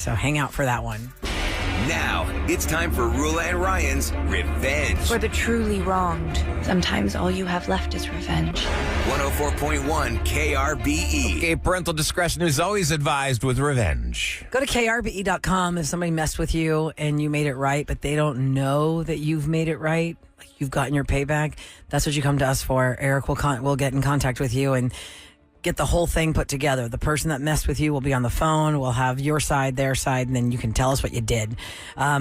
So hang out for that one. Now, it's time for Roula and Ryan's Revenge. For the truly wronged, sometimes all you have left is revenge. 104.1 KRBE. Okay, parental discretion is always advised with revenge. Go to krbe.com if somebody messed with you and you made it right, but they don't know that you've made it right. Like you've gotten your payback. That's what you come to us for. Eric will get in contact with you and get the whole thing put together. The person that messed with you will be on the phone. We'll have your side, their side, and then you can tell us what you did.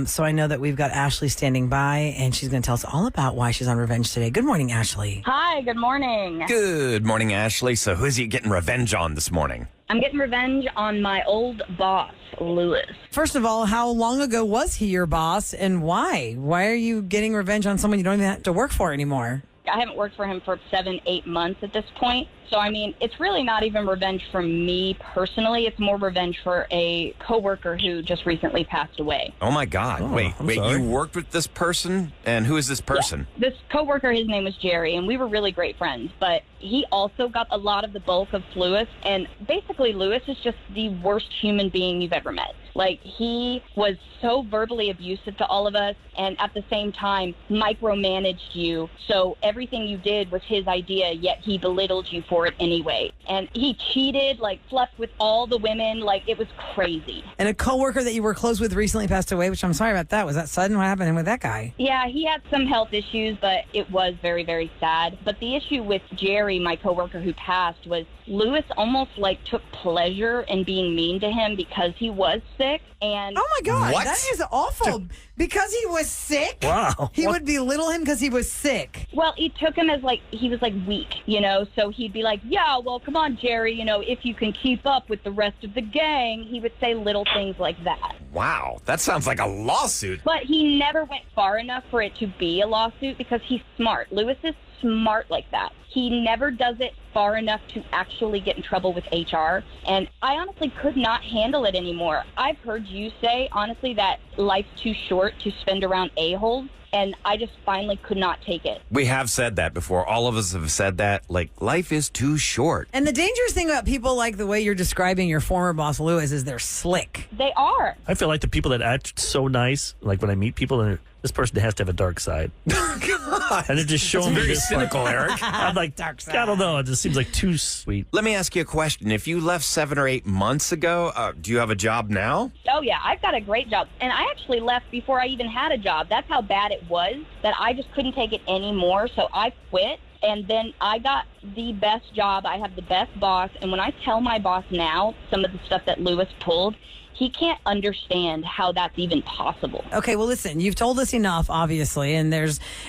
So I know that we've got Ashley standing by, and she's going to tell us all about why she's on revenge today. Good morning, Ashley. Hi, good morning. Good morning, Ashley. So who's he getting revenge on this morning? I'm getting revenge on my old boss, Lewis. First of all, how long ago was he your boss, and why? Why are you getting revenge on someone you don't even have to work for anymore? I haven't worked for him for 7-8 months at this point. So, I mean, it's really not even revenge for me personally. It's more revenge for a coworker who just recently passed away. Oh, my God. Wait, sorry. you worked with this person? And who is this person? Yeah. This coworker, his name was Jerry, and we were really great friends. But he also got a lot of the bulk of Lewis. And basically, Lewis is just the worst human being you've ever met. Like, he was so verbally abusive to all of us, and at the same time, micromanaged you. So everything you did was his idea, yet he belittled you for it anyway. And he cheated, like, slept with all the women. Like, it was crazy. And a coworker that you were close with recently passed away, which I'm sorry about that. Was that sudden? What happened with that guy? Yeah, he had some health issues, but it was very, very sad. But the issue with Jerry, my coworker who passed, was Lewis almost, like, took pleasure in being mean to him because he was sick. And oh, my God. What? That is awful. Because he was sick? Wow. He would belittle him because he was sick. well, he took him as, like, he was, like, weak, you know? So he'd be like, yeah, well, come on, Jerry, you know, if you can keep up with the rest of the gang. He would say little things like that. Wow, that sounds like a lawsuit. But he never went far enough for it to be a lawsuit because he's smart. Lewis is smart like that. He never does it far enough to actually get in trouble with HR. And I honestly could not handle it anymore. I've heard you say, honestly, that life's too short to spend around a-holes. And I just finally could not take it. We have said that before. All of us have said that. Like, life is too short. And the dangerous thing about people like the way you're describing your former boss, Lewis, is they're slick. They are. I feel like the people that act so nice, like when I meet people, and this person has to have a dark side. And they're just showing me Very this. cynical, Eric. I'm like, Dark side. I don't know. It just seems like too sweet. Let me ask you a question. If you left 7 or 8 months ago, do you have a job now? Oh, yeah, I've got a great job. And I actually left before I even had a job. That's how bad it was, that I just couldn't take it anymore. So I quit. And then I got the best job. I have the best boss. And when I tell my boss now some of the stuff that Lewis pulled, he can't understand how that's even possible. Okay, well, listen, you've told us enough, obviously, and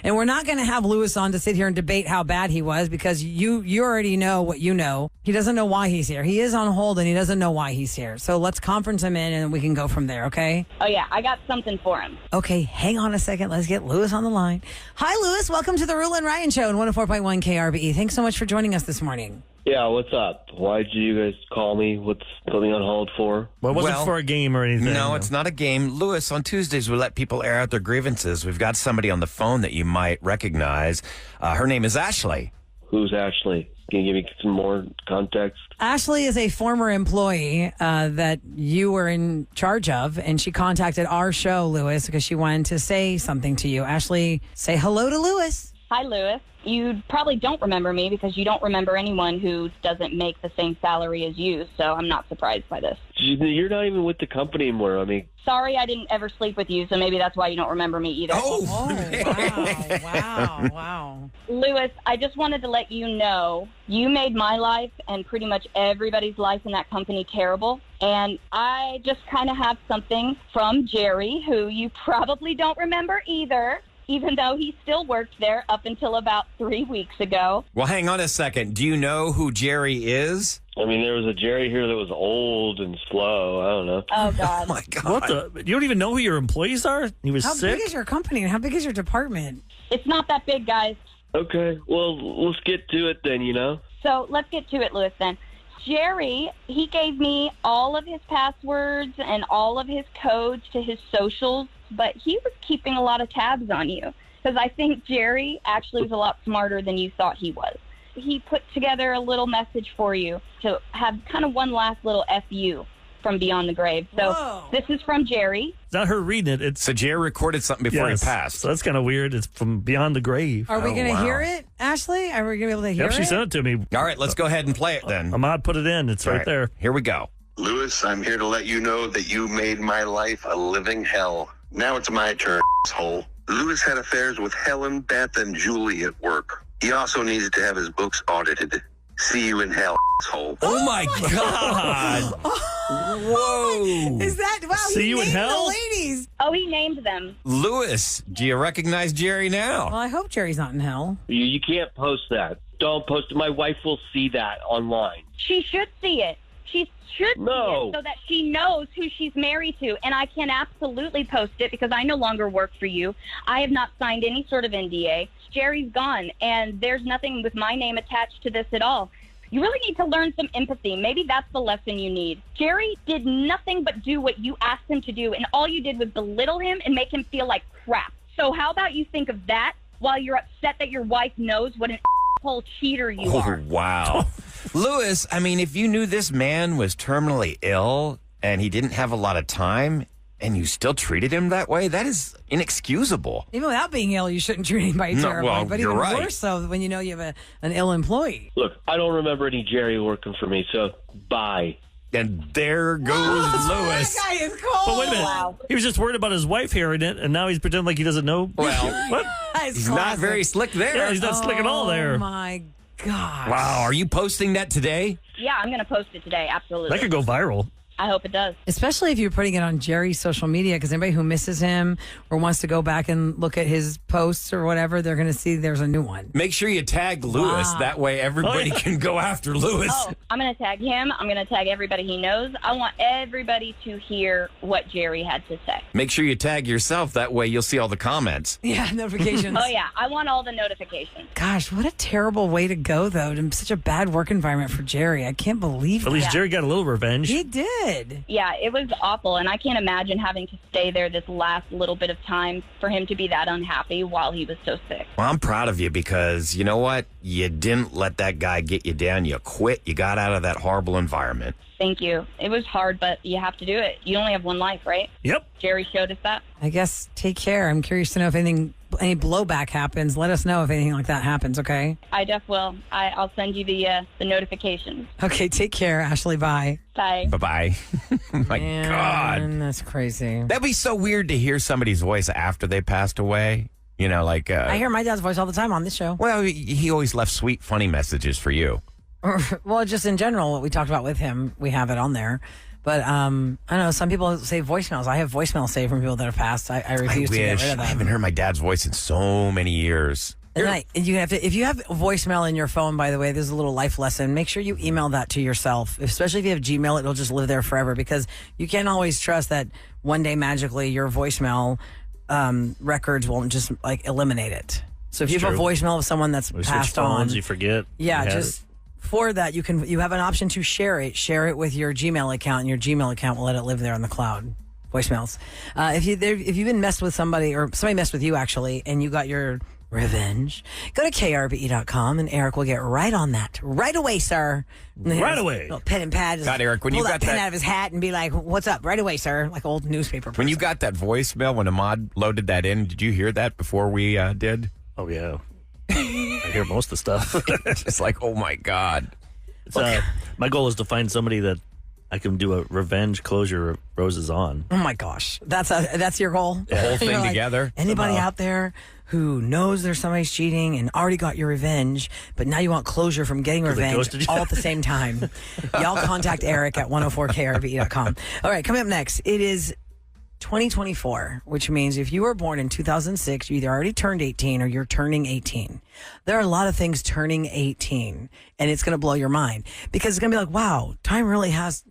we're not going to have Lewis on to sit here and debate how bad he was because you already know what you know. He doesn't know why he's here. He is on hold, and he doesn't know why he's here. So let's conference him in, and we can go from there, okay? Oh, yeah, I got something for him. Okay, hang on a second. Let's get Lewis on the line. Hi, Lewis. Welcome to the Roula and Ryan Show on 104.1 KRBE. Thanks so much for joining us this morning. Yeah, what's up? Why did you guys call me? What's putting on hold for? Well, it wasn't Well, for a game or anything. No, it's not a game. Lewis, on Tuesdays, we let people air out their grievances. We've got somebody on the phone that you might recognize. Her name is Ashley. Who's Ashley? Can you give me some more context? Ashley is a former employee that you were in charge of, and she contacted our show, Lewis, because she wanted to say something to you. Ashley, say hello to Lewis. Hi, Lewis. You probably don't remember me because you don't remember anyone who doesn't make the same salary as you, so I'm not surprised by this. You're not even with the company anymore. I mean, Sorry I didn't ever sleep with you, so maybe that's why you don't remember me either. Wow. Lewis, I just wanted to let you know you made my life and pretty much everybody's life in that company terrible. And I just kind of have something from Jerry, who you probably don't remember either, even though he still worked there up until about 3 weeks ago. Well, hang on a second. Do you know who Jerry is? I mean, there was a Jerry here that was old and slow. I don't know. Oh, God. Oh, my God. What the? You don't even know who your employees are? He was How sick? big is your company and how big is your department? It's not that big, guys. Okay, well, let's get to it then, you know? So let's get to it, Lewis, then. Jerry, he gave me all of his passwords and all of his codes to his socials, but he was keeping a lot of tabs on you because I think Jerry actually was a lot smarter than you thought he was. He put together a little message for you to have kind of one last little FU. from beyond the grave. So Whoa. this is from Jerry. It's not her reading it. It's So Jerry recorded something before yes. he passed. So that's kind of weird. It's from beyond the grave. Are we Oh, going to wow. hear it, Ashley? Are we going to be able to hear Yep, she it? sent it to me. All right, let's go ahead and play it then. Ahmad put it in. It's All right there. Here we go. Lewis, I'm here to let you know that you made my life a living hell. Now it's my turn, asshole. Lewis had affairs with Helen, Beth, and Julie at work. He also needed to have his books audited. See you in hell, asshole. Oh my God. Whoa. Is that, wow, See he you in named hell? the ladies. Oh, he named them. Lewis, do you recognize Jerry Well, now? I hope Jerry's not in hell. You can't post that. Don't post it. My wife will see that online. She should see it. She should No. see it so that she knows who she's married to. And I can absolutely post it because I no longer work for you. I have not signed any sort of NDA. Jerry's gone, and there's nothing with my name attached to this at all. You really need to learn some empathy. Maybe that's the lesson you need. Jerry did nothing but do what you asked him to do, and all you did was belittle him and make him feel like crap. So how about you think of that while you're upset that your wife knows what an asshole cheater you Oh, are? wow. Lewis, I mean, if you knew this man was terminally ill and he didn't have a lot of time and you still treated him that way, that is inexcusable. Even without being ill, you shouldn't treat anybody No, terribly. well, but you're even right. worse so when you know you have an ill employee. Look, I don't remember any Jerry working for me, so bye. And there goes Lewis. That guy is cold. But wait a minute. Wow. He was just worried about his wife hearing it, and now he's pretending like he doesn't know. Well, What? he's not very slick there. Yeah, he's not slick at all there. Oh, my gosh. Wow, are you posting that today? Yeah, I'm going to post it today. Absolutely. That could go viral. I hope it does. Especially if you're putting it on Jerry's social media, because anybody who misses him or wants to go back and look at his posts or whatever, they're going to see there's a new one. Make sure you tag Lewis. Wow. That way everybody Oh, yeah. can go after Lewis. Oh, I'm going to tag him. I'm going to tag everybody he knows. I want everybody to hear what Jerry had to say. Make sure you tag yourself. That way you'll see all the comments. Yeah, notifications. Oh, yeah. I want all the notifications. Gosh, what a terrible way to go, though. To such a bad work environment for Jerry. I can't believe At least that. Jerry got a little revenge. He did. Yeah, it was awful, and I can't imagine having to stay there this last little bit of time for him to be that unhappy while he was so sick. Well, I'm proud of you because you know what? You didn't let that guy get you down. You quit. You got out of that horrible environment. Thank you. It was hard, but you have to do it. You only have one life, right? Yep. Jerry showed us that. I guess take care. I'm curious to know if any blowback happens. Let us know if anything like that happens, okay? I def will. I'll send you the notifications. Okay, take care, Ashley. Bye. Bye. Bye-bye. My God. Man, that's crazy. That'd be so weird to hear somebody's voice after they passed away. You know, like... I hear my dad's voice all the time on this show. Well, he always left sweet, funny messages for you. Well, just in general, what we talked about with him, we have it on there. But I don't know. Some people say voicemails. I have voicemails saved from people that have passed. I refuse to get rid of I them. haven't heard my dad's voice in so many years. And you have to, if you have voicemail in your phone, by the way, there's a little life lesson. Make sure you email that to yourself, especially if you have Gmail. It'll just live there forever because you can't always trust that one day magically your voicemail records won't just like eliminate it. So if you have a true. voicemail of someone that's We switch passed on, phones, you forget. yeah, You had just for that you have an option to share it with your Gmail account, and your Gmail account will let it live there in the cloud. Voicemails. If you've been messed with somebody or somebody messed with you actually, and you got your revenge, go to krbe.com and Eric will get right on that right away, sir. Right away. Little pen and pad. God, Eric, when you pull got that pen that- out of his hat and be like, "What's up?" Right away, sir. Like old newspaper. When you got that voicemail, when Ahmad loaded that in, did you hear that before we did? Oh, yeah. I hear most of the stuff. It's like, oh my God. It's, my goal is to find somebody that I can do a revenge closure roses on. Oh my gosh, that's your goal. The whole thing You're like, together? Anybody out there who knows there's somebody's cheating and already got your revenge, but now you want closure from getting they revenge ghosted you? all at the same time? Y'all contact Eric at 104krbe.com. All right, coming up next, it is 2024, which means if you were born in 2006, you either already turned 18 or you're turning 18. There are a lot of things turning 18, and it's going to blow your mind because it's going to be like, wow, time really has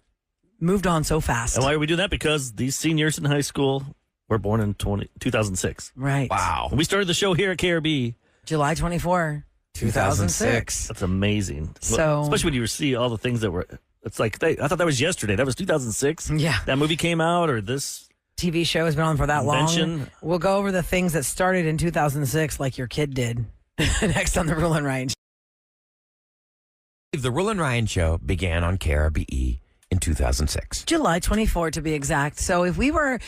moved on so fast. And why are we doing that? Because these seniors in high school were born in 2006. Right. Wow. We started the show here at KRB. July 24, 2006. That's amazing. So- especially when you see all the things that were, it's like, I thought that was yesterday. That was 2006. Yeah. That movie came out or this. TV show has been on for that long. Invention. We'll go over the things that started in 2006 like your kid did. Next on the Roula and Ryan. The Roula and Ryan show began on KRBE in 2006. July 24 to be exact. So if we were,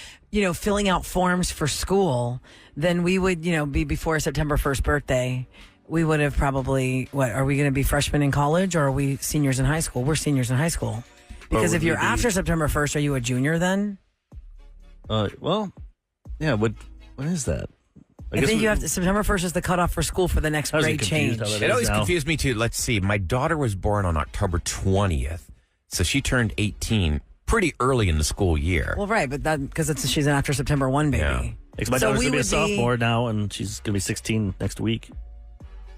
filling out forms for school, then we would, be before September 1st birthday. We would have probably, are we going to be freshmen in college or are we seniors in high school? We're seniors in high school. Because if you're after September 1st, are you a junior then? Well, yeah, what is that? I think you have to, September 1st is the cutoff for school for the next grade change. It always confused me too. Let's see. My daughter was born on October 20th. So she turned 18 pretty early in the school year. Well, right, but because she's an after September 1 baby. Yeah. My daughter's going to be a sophomore now, and she's going to be 16 next week.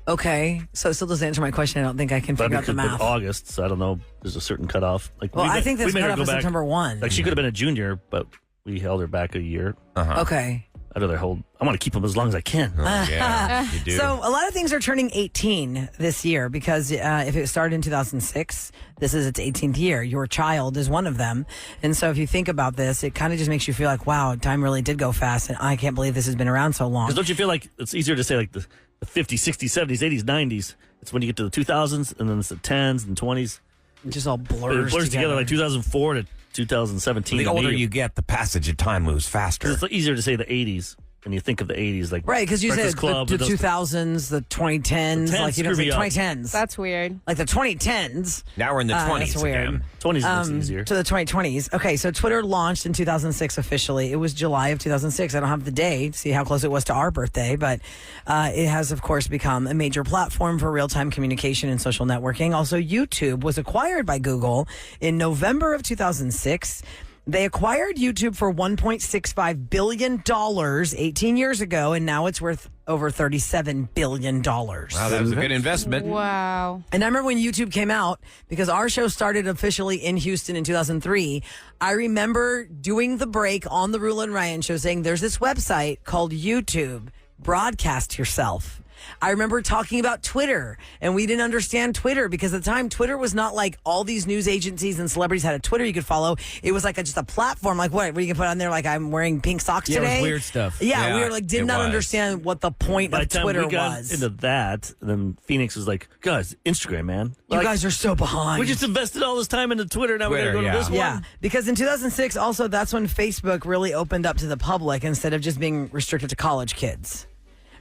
Okay, so it still doesn't answer my question. I don't think I can figure out the math. August, so I don't know. There's a certain cutoff. I think this cutoff is September 1. Like she could have been a junior, but we held her back a year. Okay. I want to keep them as long as I can. Yeah, you do. So a lot of things are turning 18 this year because if it started in 2006, this is its 18th year. Your child is one of them. And so if you think about this, it kind of just makes you feel like, wow, time really did go fast. And I can't believe this has been around so long. Because don't you feel like it's easier to say like the 50s, 60s, 70s, 80s, 90s. It's when you get to the 2000s and then it's the 10s and 20s. It just all blurs together like 2004 to 2017. The older you get, the passage of time moves faster. It's easier to say the 80s. And you think of the 80s, like right, because you said the 2000s, the 2010s, like you don't say 2010s. That's weird. Like the 2010s. Now we're in the 20s that's weird. again. 20s looks easier. To the 2020s. Okay, so Twitter launched in 2006 officially. It was July of 2006. I don't have the day to see how close it was to our birthday, but it has, of course, become a major platform for real-time communication and social networking. Also, YouTube was acquired by Google in November of 2006. They acquired YouTube for $1.65 billion 18 years ago, and now it's worth over $37 billion. Wow, that was a good investment. Wow. And I remember when YouTube came out, because our show started officially in Houston in 2003, I remember doing the break on the Roula and Ryan show saying, there's this website called YouTube, broadcast yourself. I remember talking about Twitter, and we didn't understand Twitter because at the time, Twitter was not like all these news agencies and celebrities had a Twitter you could follow. It was like just a platform, like what you can put on there, like I'm wearing pink socks today. It was weird stuff. Yeah, we were like, did not understand what the point of Twitter we got was. into that, then Phoenix was like, guys, Instagram, man. You guys are so behind. We just invested all this time into Twitter, now we're going to go to this one. Yeah, because in 2006, also, that's when Facebook really opened up to the public instead of just being restricted to college kids.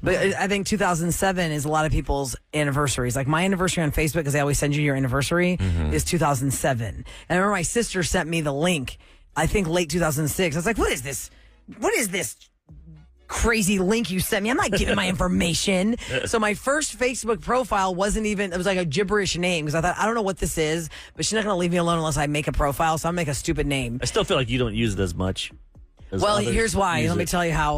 But I think 2007 is a lot of people's anniversaries. Like my anniversary on Facebook, because they always send you your anniversary, is 2007. And I remember my sister sent me the link, I think late 2006. I was like, what is this? What is this crazy link you sent me? I'm not giving my information. So my first Facebook profile wasn't even, it was like a gibberish name because I thought, I don't know what this is, but she's not going to leave me alone unless I make a profile. So I'll make a stupid name. I still feel like you don't use it as much. Well, here's why. Let me tell you how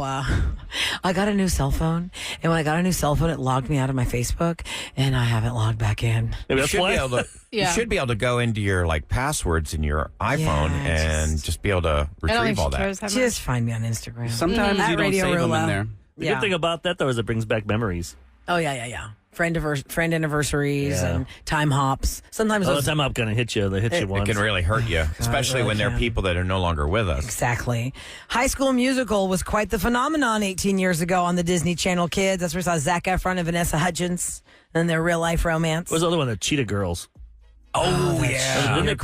I got a new cell phone. And when I got a new cell phone, it logged me out of my Facebook, and I haven't logged back in. You should be able to go into your passwords in your iPhone and just be able to retrieve all that. Just find me on Instagram. Sometimes you don't save them in there. The good thing about that, though, is it brings back memories. Oh, yeah. Friend anniversaries and time hops. Sometimes the time hop gonna hit you. They hit you once. It can really hurt you, especially when they're people that are no longer with us. Exactly. High School Musical was quite the phenomenon 18 years ago on the Disney Channel Kids. That's where we saw Zac Efron and Vanessa Hudgens and their real life romance. What was the other one? The Cheetah Girls. Oh, yeah. Didn't they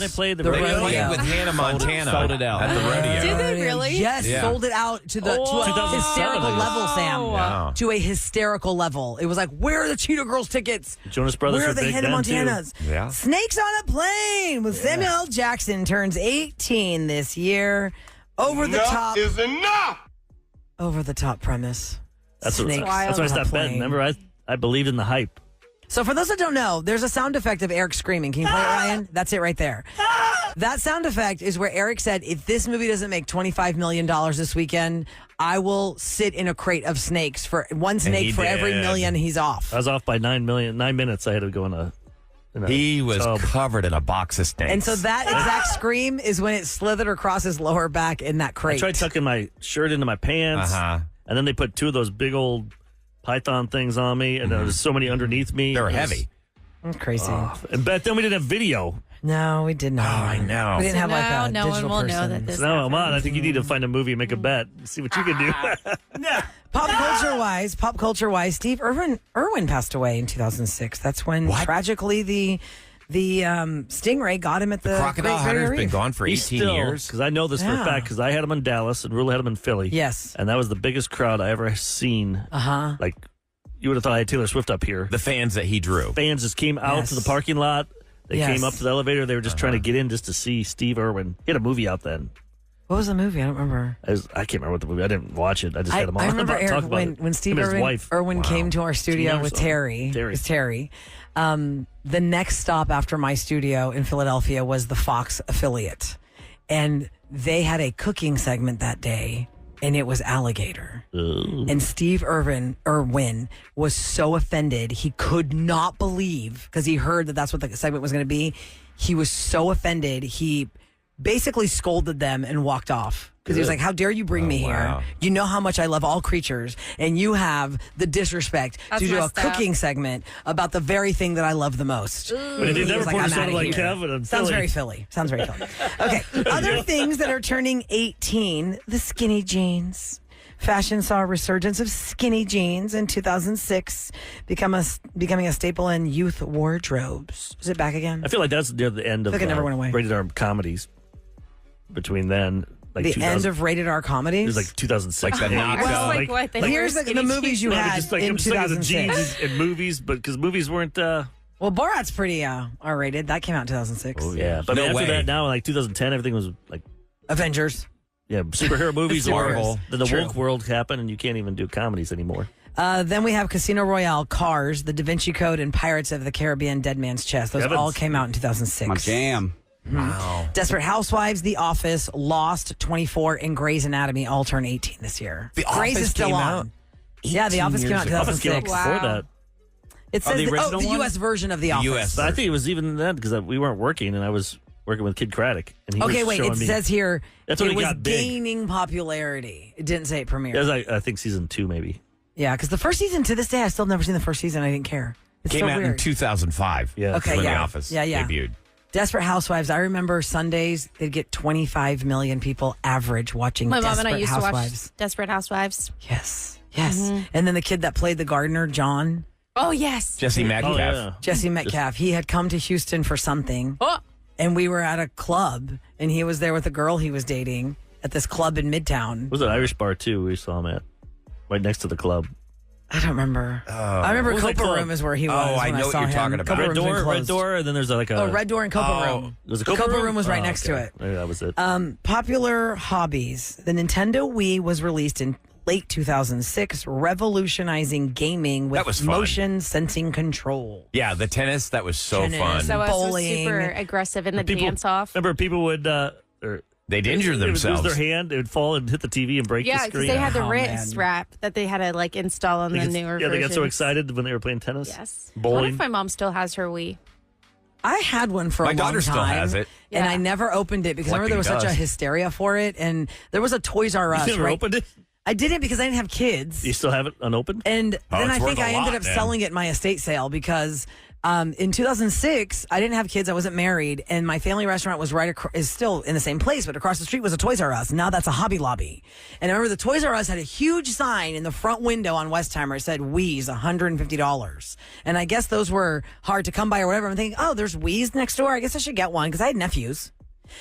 play the rodeo with Hannah Montana? Sold it out at the rodeo. Did they really? Yes, sold it out to a hysterical level, Sam. Yeah. To a hysterical level. It was like, where are the Cheetah Girls tickets? Jonas Brothers where are the Hannah Montanas? Yeah. Snakes on a Plane with Samuel L. Jackson turns 18 this year. Over the top is enough. Over the top premise. That's why I stopped betting. Remember, I believed in the hype. So for those that don't know, there's a sound effect of Eric screaming. Can you play it, Ryan? That's it right there. That sound effect is where Eric said, if this movie doesn't make $25 million this weekend, I will sit in a crate of snakes for one snake for every million he's off. I was off by 9 minutes. I had to go in a He was covered in a box of snakes. And so that exact scream is when it slithered across his lower back in that crate. I tried tucking my shirt into my pants, and then they put two of those big old python things on me, and there was so many underneath me. They were heavy. That's crazy. But then we didn't have video. No, we did not. Oh, I know. We didn't have like a no digital one will person. know that this No, happened. I think you need to find a movie and make a bet. See what you can do. Pop culture wise, Steve Irwin passed away in 2006. That's when tragically the The Stingray got him at the Crocodile Great Barrier Hunter's been Reef. gone for 18 years. Because I know this for a Yeah. fact, because I had him in Dallas and Roula had him in Philly. Yes. And that was the biggest crowd I ever seen. Uh-huh. Like, you would have thought I had Taylor Swift up here. The fans that he drew. Fans just came out Yes. to the parking lot. They Yes. came up to the elevator. They were just trying to get in just to see Steve Irwin. He had a movie out then. What was the movie? I don't remember. I can't remember what the movie. I didn't watch it. I just had him on. I remember Talk Eric about it. when Steve Him and his wife. Irwin came to our studio years with old. Terry. Terry. It was Terry. The next stop after my studio in Philadelphia was the Fox affiliate. And they had a cooking segment that day, and it was alligator. Ooh. And Steve Irwin was so offended. He could not believe, because he heard that that's what the segment was going to be. He was so offended. He basically scolded them and walked off. Because he was like, how dare you bring me here? You know how much I love all creatures, and you have the disrespect to do a cooking segment about the very thing that I love the most. But he was never like, put "I'm sounded outta like here." Kevin and Sounds Philly. very Philly. Sounds very Philly. Okay. Other things that are turning 18, the skinny jeans. Fashion saw a resurgence of skinny jeans in 2006, becoming a staple in youth wardrobes. Is it back again? I feel like that's near the end of Like it never went away. rated R comedies. Between then, like The 2000 end of rated R comedies? It was like 2006. Like the knockout. Well, like what? Here's the movies you had just like in I'm just looking at the 2006. jeans and movies, but because movies weren't. Well, Borat's pretty R-rated. That came out in 2006. Yeah, but No after way. that, now like 2010, everything was like Avengers. superhero movies. Marvel. Then the True. woke world happened, and you can't even do comedies anymore. Then we have Casino Royale, Cars, The Da Vinci Code, and Pirates of the Caribbean, Dead Man's Chest. Those Evans. all came out in 2006. My jam. Wow. Desperate Housewives, The Office, Lost, 24, and Grey's Anatomy all turn 18 this year. The Grey's Office is still came on. out Yeah, The 18 Office came years out in ago. Office came out 2006. before Wow. that. It says the the original one? U.S. version of The Office. US. But I think it was even then because we weren't working, and I was working with Kid Craddock. And he Okay, was wait. showing It me, says here That's when it he was got big. gaining popularity. It didn't say it premiered. It was like, I think season 2 maybe. Yeah, because the first season, to this day, I've still never seen the first season. I didn't care. It's Came so out weird. in 2005. Yeah. Okay, when yeah. The Office Yeah. debuted. Desperate Housewives. I remember Sundays, they'd get 25 million people average watching My mom Desperate and I used Housewives. to watch Desperate Housewives. Yes. And then the kid that played the gardener, John, Oh, yes. Jesse Metcalf. Oh, yeah. Jesse Metcalf, he had come to Houston for something. Oh, And we were at a club, and he was there with a girl he was dating at this club in Midtown. It was an Irish bar too. We saw him at right next to the club. I don't remember. I remember What was that Copa club? Room is where he was. Oh, I when know what saw you're him. talking about. Copa Red Room's been Door, Red closed. Door, and then there's like a. Oh, Red Door and Copa Oh. Room. Was it The Copa Copa Room was right Oh, next to okay. it. Maybe that was it. Popular hobbies. The Nintendo Wii was released in late 2006, revolutionizing gaming That with was fun. motion sensing control. Yeah, the tennis, that was so Tennis. fun. so I was Bowling. super aggressive in the People- dance off. Remember, people would. They'd injure They would themselves. lose their hand. It would fall and hit the TV and break Yeah, the because screen. they had the Oh, wrist man. wrap that they had to like install on the newer yeah, they got so versions. excited when they were playing tennis. Yes. I Bowling. wonder if my mom still has her Wii. I had one for My a long daughter time. still has it. And Yeah. I never opened it because I remember there was Collecting such a dust. hysteria for it. And there was a Toys R Us. You never right? opened it? I didn't because I didn't have kids. You still have it unopened? And Oh, then it's I think worth a I ended lot, up then. selling it in my estate sale because in 2006, I didn't have kids. I wasn't married. And my family restaurant was is still in the same place, but across the street was a Toys R Us. Now that's a Hobby Lobby. And I remember the Toys R Us had a huge sign in the front window on Westheimer. It said Wii's $150. And I guess those were hard to come by or whatever. I'm thinking, oh, there's Wii's next door. I guess I should get one because I had nephews.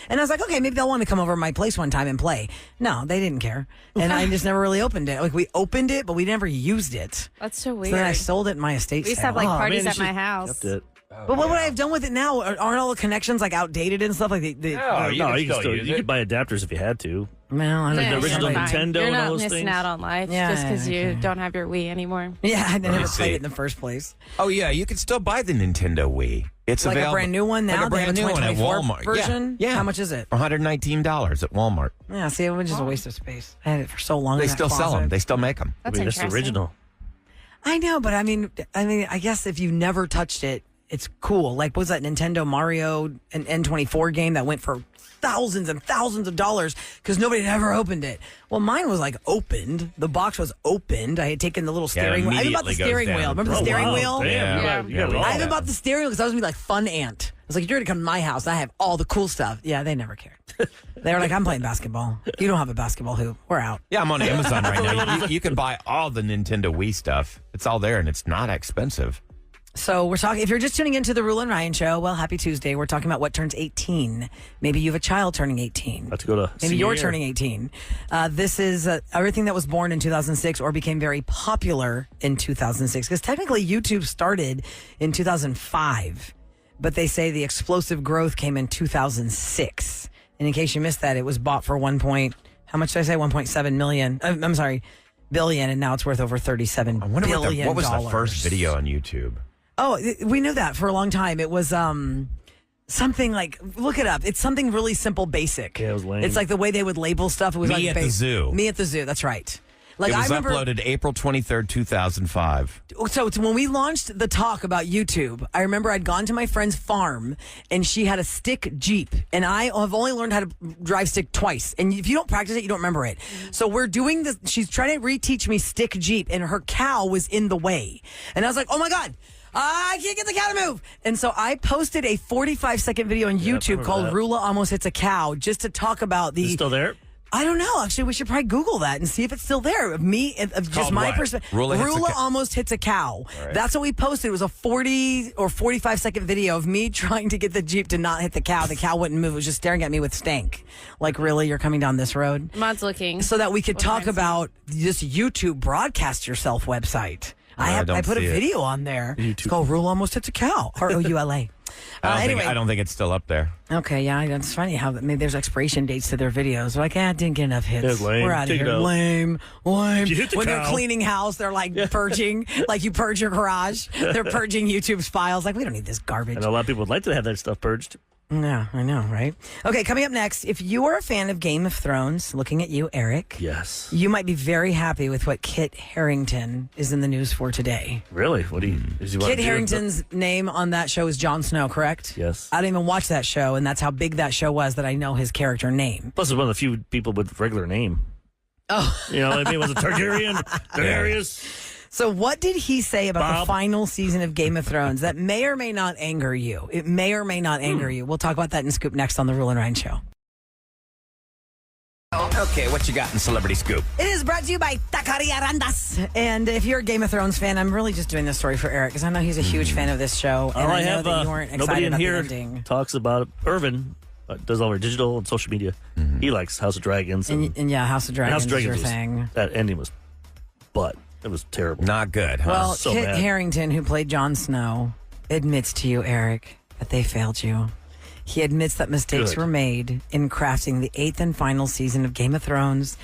And I was like, okay, maybe they'll want to come over to my place one time and play. No, they didn't care. And I just never really opened it. Like, we opened it, but we never used it. That's so So weird. then I sold it in my estate we used to sale. have like Oh, parties man, at you my should- house. Kept it. But what would I have done with it now? Aren't all the connections like outdated and stuff? Like the Oh, you can still use you it. could buy adapters if you had to. well, I don't Like know. the original you're fine. Nintendo You're and not all those missing things. out on life Yeah, just because you okay. don't have your Wii anymore. Yeah, I never see. played it in the first place. Oh, yeah, you can still buy the Nintendo Wii. It's Like available. a brand new one now. Like a brand they have new a one at 2024 Walmart. version. Yeah. How much is it? $119 at Walmart. Yeah, see, it was just a waste of space. I had it for so long. They in that still sell closet. them. They still make them. That's That's the interesting. original. I know, but I mean, I guess if you never touched it, it's cool. Like, what was that Nintendo Mario and N24 game that went for thousands and thousands of dollars because nobody had ever opened it? Well, mine was like opened. The box was opened. I had taken the little steering wheel. I even bought the immediately goes steering down. wheel. Remember the Oh, steering wow. wheel? Damn, Yeah. you got it all. I even bought the steering wheel because I was gonna be like Fun Ant. I was like, you're gonna come to my house. I have all the cool stuff. Yeah, they never cared. They were like, I'm playing basketball. You don't have a basketball hoop. We're out. Yeah, I'm on Amazon right now. You can buy all the Nintendo Wii stuff. It's all there, and it's not expensive. So we're talking, if you're just tuning into the Roula and Ryan show, well, happy Tuesday. We're talking about what turns 18. Maybe you have a child turning 18. About to go to Maybe you're senior turning 18. This is everything that was born in 2006 or became very popular in 2006. Because technically YouTube started in 2005. But they say the explosive growth came in 2006. And in case you missed that, it was bought for how much did I say? 1.7 million. I'm sorry, billion. And now it's worth over $37 billion. What was the first video on YouTube? Oh, we knew that for a long time. It was something like, look it up. It's something really simple, basic. Yeah, it was lame. It's like the way they would label stuff. It was Me like at the Zoo. Me at the Zoo. That's right. Like It was I remember, uploaded April 23rd, 2005. so it's when we launched the talk about YouTube, I remember I'd gone to my friend's farm and she had a stick Jeep. And I have only learned how to drive stick twice. And if you don't practice it, you don't remember it. So we're doing this. She's trying to reteach me stick Jeep and her cow was in the way. And I was like, oh my God. I can't get the cow to move. And so I posted a 45-second video on YouTube called Roula Almost Hits a Cow just to talk about Is it still there? I don't know. Actually, we should probably Google that and see if it's still there. Of me, of just my perspective. Roula Almost Hits a Cow. Right. That's what we posted. It was a 40 or 45-second video of me trying to get the Jeep to not hit the cow. The cow wouldn't move. It was just staring at me with stank. Like, really? You're coming down this road? Mod's looking. So that we could talk about this YouTube Broadcast Yourself website. I put a video on there. It's called Roula Almost Hits a Cow. Roula. Anyway, I don't think it's still up there. Okay, yeah, it's funny how maybe there's expiration dates to their videos. Like, didn't get enough hits. Yeah, lame. We're out of Take it here. out. Lame. You hit the When they're cow. cleaning house, they're like purging, like you purge your garage. They're purging YouTube's files. Like, we don't need this garbage. And a lot of people would like to have that stuff purged. Yeah, I know, right? Okay, coming up next, if you are a fan of Game of Thrones, looking at you, Eric. Yes. You might be very happy with what Kit Harington is in the news for today. Really? What do you? Does he want Kit to do? Harington's name on that show is Jon Snow, correct? Yes. I didn't even watch that show, and that's how big that show was that I know his character name. Plus, it's one of the few people with regular name. Oh. You know what I mean? Was it Targaryen? Daenerys? So what did he say about Bob? the final season of Game of Thrones that may or may not anger you? It may or may not anger you. We'll talk about that in Scoop next on the Roula and Ryan Show. Okay, what you got in Celebrity Scoop? It is brought to you by Taqueria Arandas. And if you're a Game of Thrones fan, I'm really just doing this story for Eric because I know he's a huge fan of this show. And All I I know have, that you weren't nobody excited in about here the ending. talks about it. Irvin does all our digital and social media. He likes House of Dragons. And yeah, House of Dragons, is your was, thing. That ending was, it was terrible. Not good, huh? Well, so Kit bad. Harington, who played Jon Snow, admits to you, Eric, that they failed you. He admits that mistakes Good. were made in crafting the 8th and final season of Game of Thrones,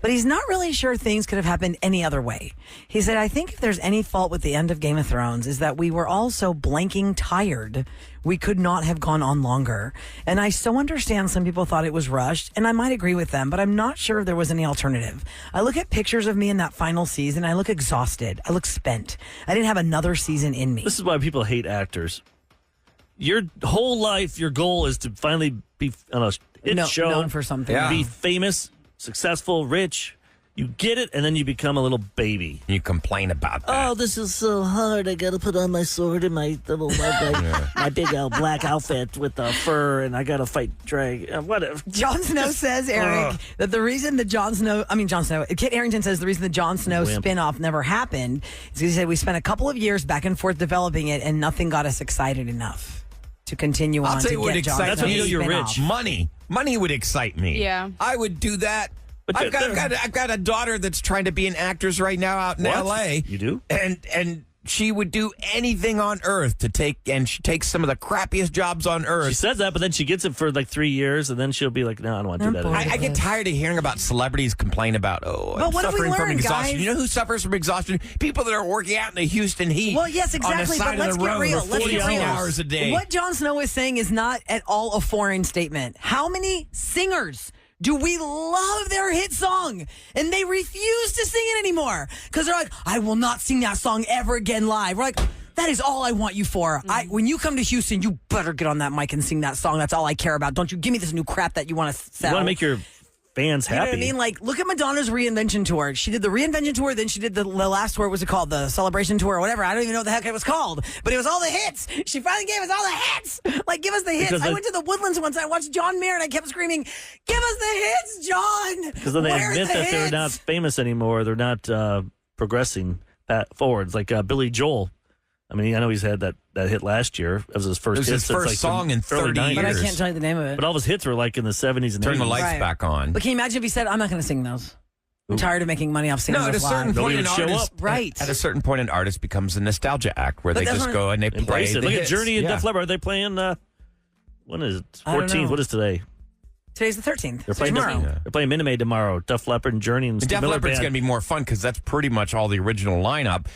but he's not really sure things could have happened any other way. He said, I think if there's any fault with the end of Game of Thrones is that we were all so blanking tired. We could not have gone on longer. And I so understand some people thought it was rushed, and I might agree with them, but I'm not sure if there was any alternative. I look at pictures of me in that final season, I look exhausted. I look spent. I didn't have another season in me. This is why people hate actors. Your whole life, your goal is to finally be on a hit show. Known for something. Yeah. Be famous, successful, rich. You get it, and then you become a little baby. You complain about that. Oh, this is so hard. I got to put on my sword and my little my big black outfit with the fur, and I got to fight whatever. Jon Snow says, Eric, that the reason the Kit Harington says the reason the Jon Snow Wimp. spinoff never happened is he said we spent a couple of years back and forth developing it, and nothing got us excited enough to continue on I'll tell to you what get Jon excites Snow's me. That's when you know you're spinoff. rich. Money would excite me. Yeah. I would do that. But I've got a daughter that's trying to be an actress right now out in What? L.A. You do? And she would do anything on earth she takes some of the crappiest jobs on She earth. says that, but then she gets it for like 3 years, and then she'll be like, no, I don't want to do that bored. anymore. I get tired of hearing about celebrities complain about, But I'm what have we suffering from learned, exhaustion. guys? You know who suffers from exhaustion? People that are working out in the Houston heat. Well, yes, exactly. On the side But let's of the get road real. for Let's 40 get real. hours a day. What Jon Snow is saying is not at all a foreign statement. How many singers do we love their hit song and they refuse to sing it anymore because they're like, I will not sing that song ever again live. We're like, that is all I want you for. When you come to Houston, you better get on that mic and sing that song. That's all I care about. Don't you give me this new crap that you want to sell. You want to make your fans You know happy. what I mean? Like, look at Madonna's reinvention tour. She did the reinvention tour, then she did the last tour. What was it called? The celebration tour or whatever. I don't even know what the heck it was called. But it was all the hits. She finally gave us all the hits. Like, give us the hits. I went to the Woodlands once. I watched John Mayer and I kept screaming, give us the hits, John. Because then they Where's admit the that they're hits? not famous anymore. They're not progressing forwards. Like Billy Joel I mean, I know he's had that hit last year. It was his first It was hit his since, first like, song in 30 early 90s. But I years. can't tell you the name of it. But all of his hits were like in the 70s and Turn 80s. the lights back on. But can you imagine if he said, I'm not going to sing those? I'm tired of making money off singing No, at a those certain live. point, Nobody an would show artist, up. Right. At a certain point, an artist becomes a nostalgia act where But they that's just what- go and they play Embrace it. the Look at hits. Journey and Yeah. Def Leppard. Are they playing, when is it? I don't 14th. know. What is today? Today's the 13th. They're So playing tomorrow. They're playing Minute Maid tomorrow. Def Leppard and Journey and And Steve Def Miller Leppard's Band. going to be more fun because that's pretty much all the original lineup.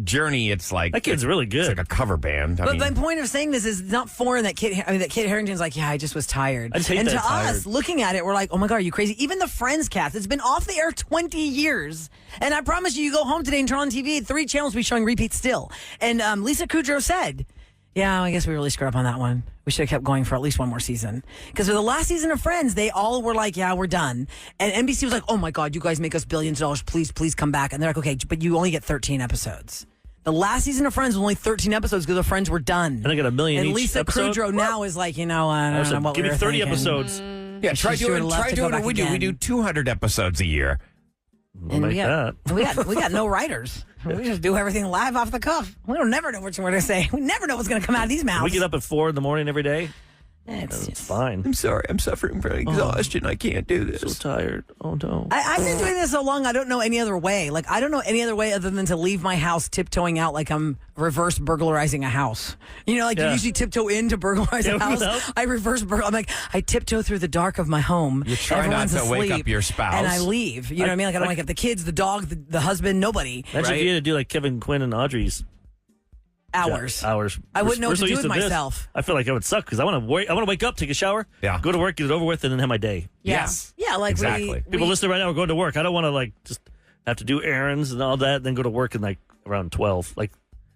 Journey, it's like That kid's really good. It's like a cover band. I But mean, my point of saying this is not foreign that Kit Harington's like, yeah, I just was tired. I just hate and that to tired. us, looking at it, we're like, oh my God, are you crazy? Even the Friends cast, it's been off the air 20 years. And I promise you go home today and turn on TV, 3 channels will be showing repeats still. And Lisa Kudrow said, yeah, I guess we really screwed up on that one. We should have kept going for at least one more season. Because for the last season of Friends, they all were like, yeah, we're done. And NBC was like, oh my God, you guys make us billions of dollars. Please come back. And they're like, okay, but you only get 13 episodes. The last season of Friends was only 13 episodes because the Friends were done. And they got $1 million And each Lisa episode? Kudrow now is like, I don't know what Give we me were 30 thinking. episodes. yeah, try She should've doing left to go what back we do. We again. do 200 episodes a year. We'll make that. we got no writers. We just do everything live off the cuff. We don't never know what we're going to say. We never know what's going to come out of these mouths. We get up at 4 in the morning every day. It's Fine. I'm sorry. I'm suffering from exhaustion. I can't do this. So tired. Oh, no. I've been doing this so long, I don't know any other way. Like, I don't know any other way other than to leave my house tiptoeing out like I'm reverse burglarizing a house. You know, like you Yeah. usually tiptoe in to burglarize a Yeah, house. no. I reverse burgle. I'm like, I tiptoe through the dark of my home. You try not Everyone's to wake asleep, up your spouse. And I leave. You know what I mean? Like, I don't wake up the kids, the dog, the husband, nobody. Imagine Right. if you had to do like Kevin Quinn and Audrey's Hours. hours. I wouldn't know We're what to so do used with this. myself. I feel like I would suck because I want to wake up, take a shower, Yeah. go to work, get it over with, and then have my day. Yeah. Yes. Yeah, like Exactly. People listening right now are going to work. I don't want to like just have to do errands and all that, then go to work in like around 12. Like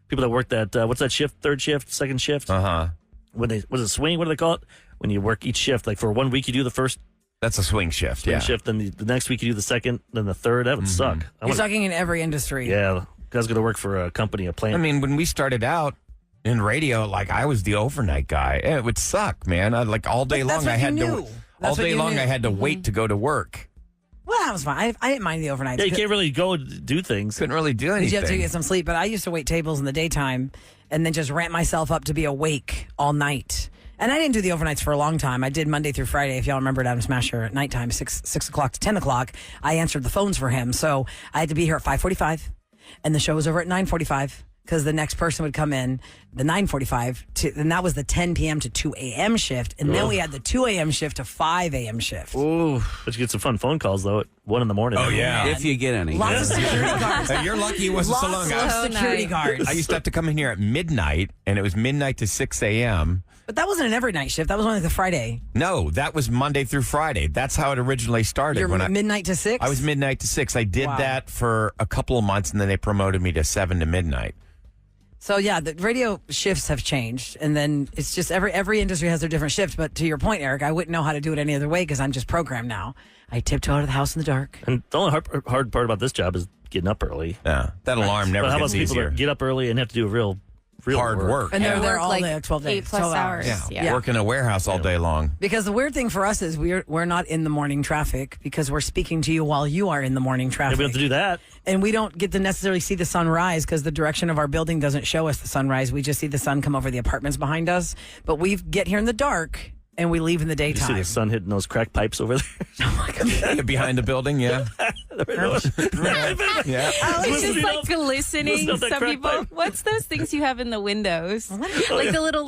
people that work that what's that shift? Third shift, second shift? Uh-huh. When they was it swing? What do they call it? When you work each shift, like for 1 week you do the first That's a swing shift. Yeah. shift, then the next week you do the second, then the third. That would suck. You're talking in every industry. Yeah, guys going to work for a company, a plant. I mean, when we started out in radio, like I was the overnight guy. It would suck, man. I like all day But that's long. what I had you to knew. all That's what day you long. knew. I had to wait to go to work. Well, that was fine. I didn't mind the overnight. yeah, you can't really go do things. Couldn't really do Because anything. you have to get some sleep. But I used to wait tables in the daytime and then just ramp myself up to be awake all night. And I didn't do the overnights for a long time. I did Monday through Friday. If y'all remembered Adam Smasher at nighttime, 6 o'clock to 10 o'clock, I answered the phones for him. So I had to be here at 5:45, and the show was over at 9:45 because the next person would come in the 9:45 and that was the 10 p.m. to 2 a.m. shift, and then we had the 2 a.m. shift to 5 a.m. shift. Ooh, but you get some fun phone calls though at 1 in the morning. Oh, yeah. If you get any. Lots of security guards. Hey, you're lucky it wasn't so long. Lots of security guards. I used to have to come in here at midnight, and it was midnight to 6 a.m. But that wasn't an every night shift. That was only the Friday. No, that was Monday through Friday. That's how it originally started. You're when midnight to 6? I was midnight to 6. I did Wow. that for a couple of months, and then they promoted me to 7 to midnight. So yeah, the radio shifts have changed, and then it's just every industry has their different shifts. But to your point, Eric, I wouldn't know how to do it any other way because I'm just programmed now. I tiptoe out of the house in the dark. And the only hard part about this job is getting up early. Yeah, that alarm never But how about gets people easier. that get up early and have to do real Hard work. And they're Yeah. there Work all like day, 12 days, 8 plus 12 hours. Yeah, work in a warehouse all day long. Because the weird thing for us is we're not in the morning traffic because we're speaking to you while you are in the morning Yeah, traffic. we have to do that. And we don't get to necessarily see the sun rise because the direction of our building doesn't show us the sunrise. We just see the sun come over the apartments behind us. But we get here in the dark and we leave in the You see daytime. the sun hitting those crack pipes over there. Behind the building, yeah. Yeah. It's just like listen glistening. to that Some crack people. pipe. What's those things you have in the windows? Like the little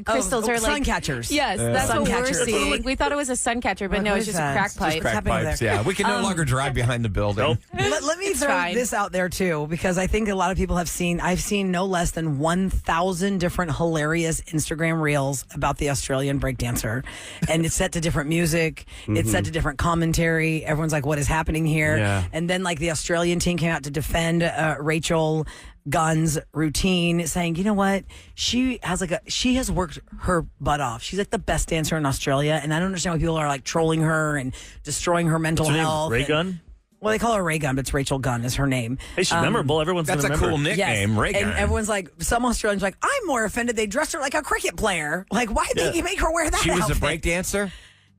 crystals or like sun catchers. Yes, that's Sun what catchers. we're seeing. We thought it was a sun catcher, but What no, is it's just that? a crack It's just pipe. Crack happening pipes, there? yeah. We can no longer drive behind the building. Nope. Let me It's throw fine. this out there too, because I think a lot of people have seen. I've seen no less than 1,000 different hilarious Instagram reels about the Australian breakdancer, and it's set to different music. It's set to different commentary. Everyone's like, "What is happening here?" Yeah. And then like the Australian team came out to defend Rachel Gunn's routine, saying, "You know what? She has worked her butt off. She's like the best dancer in Australia, and I don't understand why people are like trolling her and destroying her mental What's her name? health." Ray and- Gunn? Well, they call her Ray Gunn, but it's Rachel Gunn is her name. Hey, she's memorable. Everyone's That's gonna a remember. cool nickname, Ray And Gunn. everyone's like, some Australians are like, I'm more offended they dressed her like a cricket player. Like, why did they make her wear that She was a outfit? break dancer?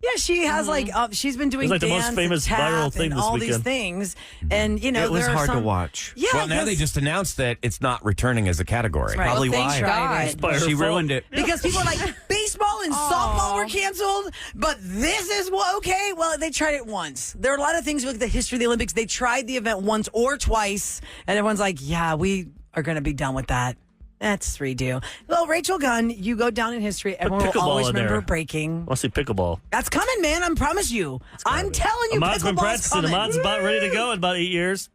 Yeah, she has she's been doing It's like the most dance famous and tap viral thing and this all weekend. these things, and It was there are hard to some- watch. Yeah, Well, now they 'cause- just announced that it's not returning as a category. Right. Probably Well, why. thank God. It's by her She fault. ruined it. Because people are like, baseball and softball were canceled, but this is okay. Well, they tried it once. There are a lot of things with the history of the Olympics. They tried the event once or twice, and everyone's like, yeah, we are going to be done with that. Let's redo. Well, Rachel Gunn, you go down in history. Everyone will pickleball always in remember there. breaking. I want to see pickleball. That's coming, man. I promise you. I'm telling you, Ahmad's been pickleball's practicing. coming. Ahmad's about ready to go in about 8 years.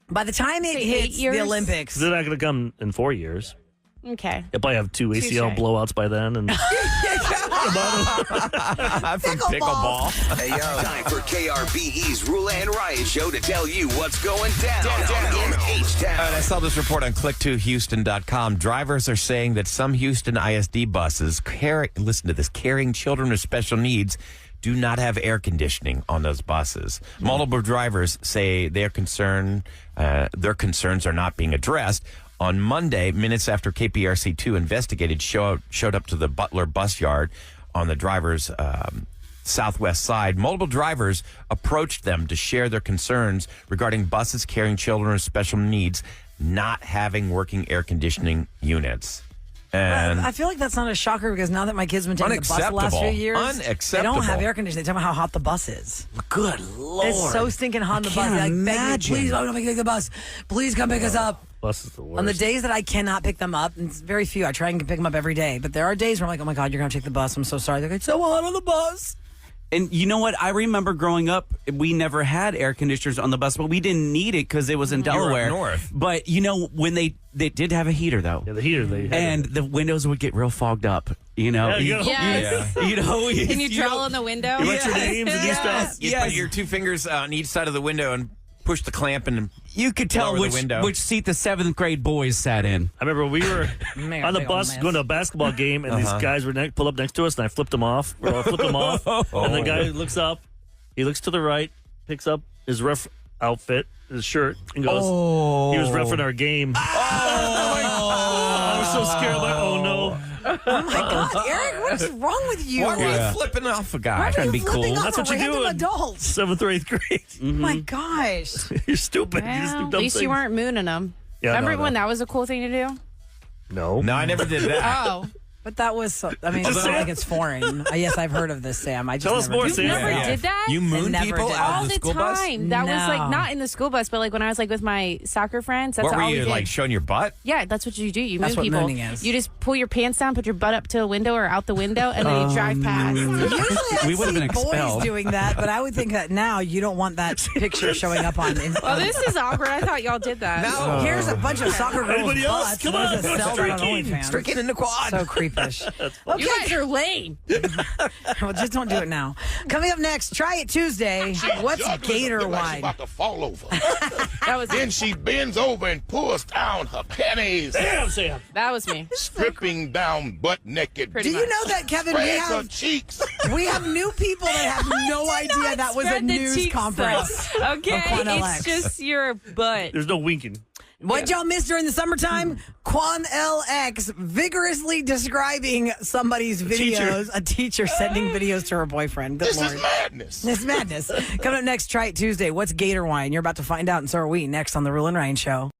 By the time it 8 hits years? the Olympics, They're not going to come in 4 years. Okay. They'll probably have 2 ACL Touche. blowouts by then. And From pickleball. Hey, yo. Time for KRBE's Roula and Ryan show to tell you what's going down in H-Town. All right, I saw this report on click2houston.com. Drivers are saying that some Houston ISD buses, listen to this, carrying children with special needs, do not have air conditioning on those buses. Multiple drivers say their concerns are not being addressed. On Monday, minutes after KPRC2 investigated, showed up to the Butler bus yard on the driver's southwest side. Multiple drivers approached them to share their concerns regarding buses carrying children with special needs not having working air conditioning units. And I feel like that's not a shocker because now that my kids have been taking the bus the last few years, they don't have air conditioning. They talk about how hot the bus is. Good Lord. It's so stinking hot on the bus. can't They're like, "Beg you, imagine. please don't take the bus. Please come pick us up." bus is the worst. On the days that I cannot pick them up, and it's very few, I try and pick them up every day. But there are days where I'm like, "Oh my God, you're going to take the bus. I'm so sorry." They're like, "It's so hot on the bus." And you know what? I remember growing up, we never had air conditioners on the bus, but we didn't need it because it was in were up Delaware. north. But you know, when they did have a heater though, Yeah, the heater. They had and the windows would get real fogged up. You know, Yeah, you gotta- Yes. you know, Can you draw know- on the window? You write your names and do Yes. stuff. you put your two fingers on each side of the window and push the clamp and You could tell lower the window. which seat the 7th grade boys sat in. I remember we were Man, on the big old bus mess. going to a basketball game, and these guys were pulled up next to us, and I flipped them off. I flipped them off, and the guy looks up. He looks to the right, picks up his ref outfit, his shirt, and goes, he was reffing our game. I was so scared. I'm like, oh, no. Oh my God, Eric, what's wrong with you? Why were you flipping off a guy? Why trying are to you be flipping cool. off That's a what you random do in adult? 7th or 8th grade. Oh my gosh. You're stupid. You just do Well, dumb at least things. you weren't mooning them. Yeah, Remember no. when that was a cool thing to do? No. No, I never did that. Oh. But that was, I mean, Just it's not say like it. it's foreign. Yes, I've heard of this, Sam. I just Tell us never more, did Sam. it. Never Yeah. did that? You moon never people did. out all of the the school bus? time. That was like No. not in the school bus, but like when I was like with my soccer friends. That's What were all we you, did. like, showing your butt? Yeah, that's what you do. You That's moon what people. mooning is. You just pull your pants down, put your butt up to a window or out the window, and then you drive past. Usually I We would've see been boys expelled. doing that, but I would think that now you don't want that picture showing up on. Well, this is awkward. I thought y'all did that. No, here's a bunch of soccer girls' Anybody else? butts. Come What on, is this, go sell that on streaking. OnlyFans? Streaking in the quad. So creepish. Okay, You guys are lame. well, just don't do it now. Coming up next, Try It Tuesday. What's Gator wine? about to fall over. That was Then she bends over and pulls down her panties, Damn, Sam. that was me. stripping down butt naked. Pretty Do you much. know that, Kevin? Spreads her cheeks. We have new people that have no idea that was a Spread the news cheeks, conference. though. Okay, Quan it's LX. just your butt. There's no winking. What y'all missed during the summertime? Quan LX vigorously describing somebody's videos. A teacher sending videos to her boyfriend. Good This Lord. is madness. It's madness. Coming up next, Try It Tuesday. What's Gator wine? You're about to find out, and so are we. Next on the Roula and Ryan Show.